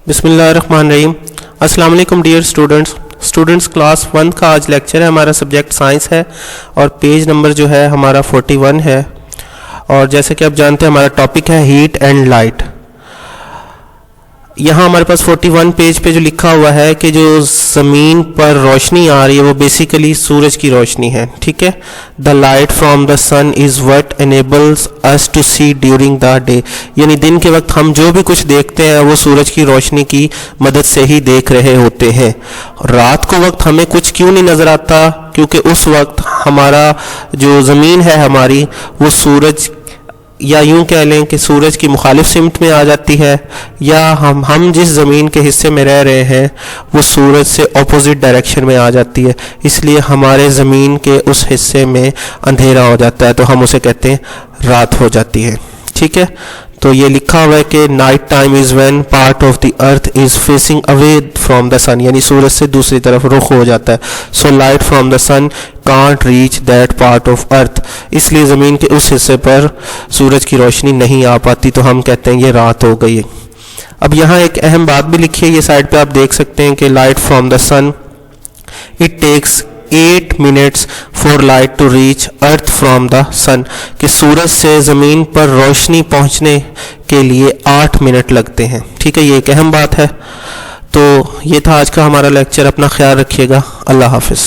بسم اللہ الرحمن الرحیم۔ السلام علیکم ڈیئر اسٹوڈنٹس کلاس 1 کا آج لیکچر ہے، ہمارا سبجیکٹ سائنس ہے اور پیج نمبر جو ہے ہمارا 41 ہے، اور جیسے کہ آپ جانتے ہیں ہمارا ٹاپک ہے ہیٹ اینڈ لائٹ۔ یہاں ہمارے پاس 41 پیج پہ جو لکھا ہوا ہے کہ جو زمین پر روشنی آ رہی ہے وہ بیسیکلی سورج کی روشنی ہے، ٹھیک ہے۔ The light from the sun is what enables us to see during the day, یعنی دن کے وقت ہم جو بھی کچھ دیکھتے ہیں وہ سورج کی روشنی کی مدد سے ہی دیکھ رہے ہوتے ہیں۔ رات کو وقت ہمیں کچھ کیوں نہیں نظر آتا؟ کیونکہ اس وقت ہمارا جو زمین ہے ہماری وہ سورج، یا یوں کہہ لیں کہ سورج کی مخالف سمت میں آ جاتی ہے، یا ہم جس زمین کے حصے میں رہ رہے ہیں وہ سورج سے اپوزٹ ڈائریکشن میں آ جاتی ہے، اس لیے ہمارے زمین کے اس حصے میں اندھیرا ہو جاتا ہے، تو ہم اسے کہتے ہیں رات ہو جاتی ہے، ٹھیک ہے۔ تو یہ لکھا ہوا ہے کہ night time is when part of the earth is facing away from the sun, یعنی سورج سے دوسری طرف رخ ہو جاتا ہے۔ So light from the sun can't reach that part of earth, اس لیے زمین کے اس حصے پر سورج کی روشنی نہیں آ پاتی، تو ہم کہتے ہیں یہ رات ہو گئی۔ اب یہاں ایک اہم بات بھی لکھی ہے، یہ سائڈ پہ آپ دیکھ سکتے ہیں کہ light from the sun it takes 8 minutes for light to reach earth from the sun، کہ سورج سے زمین پر روشنی پہنچنے کے لیے 8 منٹ لگتے ہیں، ٹھیک ہے۔ یہ ایک اہم بات ہے۔ تو یہ تھا آج کا ہمارا لیکچر، اپنا خیال رکھیے گا، اللہ حافظ۔